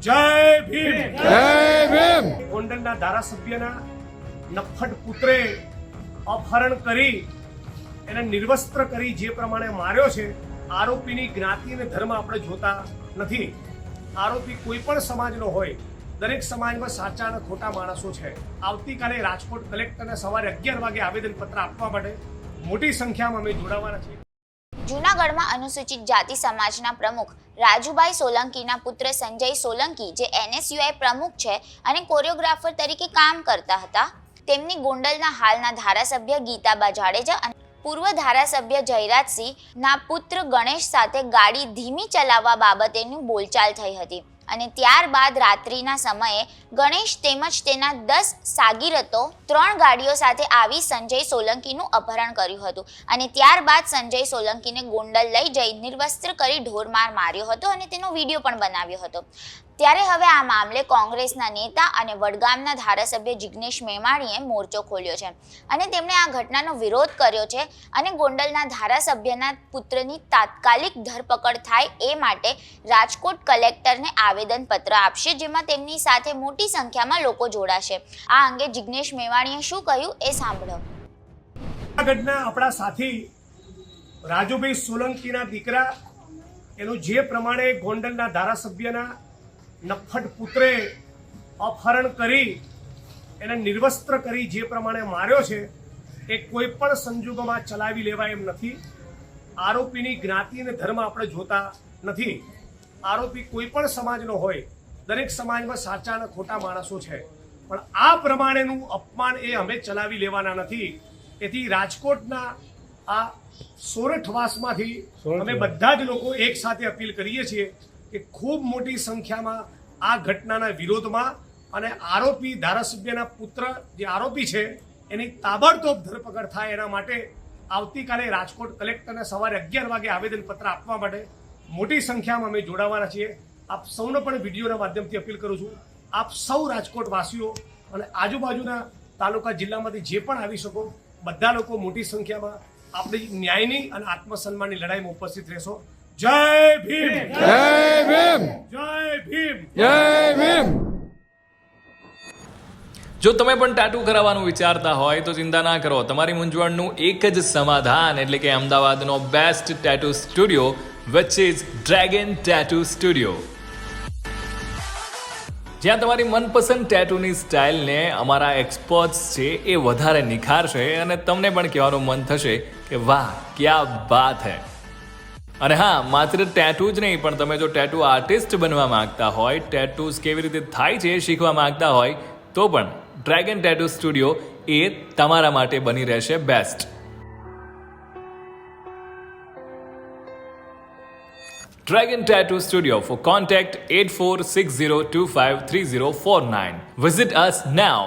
જય ભીમ. જય ભીમ. ગોંડલના ધારાસભ્યના નફ્ફટ પુત્રે અપહરણ કરી એને નિર્વસ્ત્ર કરી જે પ્રમાણે માર્યો છે, આરોપીની જ્ઞાતિ અને ધર્મ આપણે જોતા નથી. આરોપી કોઈ પણ સમાજનો હોય, દરેક સમાજમાં સાચા અને ખોટા માણસો છે. આવતીકાલે રાજકોટ કલેક્ટરને સવારે 11 વાગે આવેદનપત્ર આપવા માટે મોટી સંખ્યામાં અમે જોડાવાના છીએ. જૂનાગઢમાં અનુસૂચિત જાતિ સમાજના પ્રમુખ રાજુભાઈ સોલંકીના પુત્ર સંજય સોલંકી, જે NSUI પ્રમુખ છે અને કોરિયોગ્રાફર તરીકે કામ કરતા હતા, તેમની ગોંડલના હાલના ધારાસભ્ય ગીતાબા જાડેજા અને પૂર્વ ધારાસભ્ય જયરાજસિંહના પુત્ર ગણેશ સાથે ગાડી ધીમી ચલાવવા બાબતેની બોલચાલ થઈ હતી અને ત્યારબાદ રાત્રિના સમયે ગણેશ તેમજ તેના 10 સાગીરતો 3 ગાડીઓ સાથે આવી સંજય સોલંકીનું અપહરણ કર્યું હતું અને ત્યારબાદ સંજય સોલંકીને ગોંડલ લઈ જઈ નિર્વસ્ત્ર કરી ઢોરમાર માર્યો હતો અને તેનો વિડીયો પણ બનાવ્યો હતો. ત્યારે હવે આ મામલે કોંગ્રેસના નેતા અને વડગામના ધારાસભ્ય જિગ્નેશ મેવાણીએ મોરચો ખોલ્યો છે અને તેમણે આ ઘટનાનો વિરોધ કર્યો છે અને ગોંડલના ધારાસભ્યના પુત્રની તાત્કાલિક ધરપકડ થાય એ માટે રાજકોટ કલેક્ટરને આવેદનપત્ર આપશે, જેમાં તેમની સાથે મોટી સંખ્યામાં લોકો જોડાશે. આ અંગે જિગ્નેશ મેવાણીએ શું કહ્યું એ સાંભળો. જૂનાગઢના આપણા સાથી રાજુભાઈ સોલંકીના દીકરા, એનું જે પ્રમાણે ગોંડલના ધારાસભ્યના નફ્ફટ પુત્રે અપહરણ કરી એને નિર્વસ્ત્ર કરી જે પ્રમાણે માર્યો છે, એ કોઈ પણ સંજોગોમાં ચલાવી લેવાય એમ નથી. આરોપીની જ્ઞાતિ અને ધર્મ આપણે જોતા નથી. આરોપી કોઈ પણ સમાજનો હોય, દરેક સમાજમાં સાચા અને ખોટા માણસો છે, પણ આ પ્રમાણેનું અપમાન એ અમે ચલાવી લેવાના નથી. તેથી રાજકોટના આ સોરઠવાસમાંથી અમે બધા જ લોકો એક સાથે અપીલ કરીએ છીએ કે ખૂબ મોટી સંખ્યામાં આ ઘટનાના વિરોધમાં અને આરોપી ધારાસભ્યના પુત્ર જે આરોપી છે એની તાબડતોબ ધરપકડ થાય એના માટે આવતીકાલે રાજકોટ કલેક્ટરને સવારે 11 વાગે આવેદનપત્ર આપવા માટે મોટી સંખ્યામાં અમે જોડાવાના છીએ. આપ સૌને પણ વિડીયોના માધ્યમથી અપીલ કરું છું, આપ સૌ રાજકોટ વાસીઓ અને આજુબાજુના તાલુકા જિલ્લામાંથી જે પણ આવી શકો, બધા લોકો મોટી સંખ્યામાં આપણી ન્યાયની અને આત્મસન્માનની લડાઈમાં ઉપસ્થિત રહેશો. જય ભીમ. જય ભીમ. જય ભીમ. જય ભીમ. જો તમે પણ ટેટુ કરાવવાનું વિચારતા હોય તો ચિંતા ના કરો. તમારી મૂંઝવણનું એક જ સમાધાન, એટલે કે અમદાવાદનો best tattoo studio, which is dragon tattoo studio, જ્યાં તમારી મનપસંદ ટેટુની સ્ટાઇલને અમારા એક્સપર્ટ્સ છે એ વધારે નિખારશે અને તમને પણ કહેવાનું મન થશે કે વાહ ક્યા બાત હૈ. અને હા, માત્ર ટેટુ જ નહીં, પણ તમે જો ટેટુ આર્ટિસ્ટ બનવા માંગતા હોય, ટેટુઝ કેવી રીતે થાય છે એ શીખવા માંગતા હોય, તો પણ ડ્રેગન ટેટુ સ્ટુડિયો એ તમારા માટે બની રહેશે best. Dragon Tattoo Studio. For contact 8460253049. Visit us now.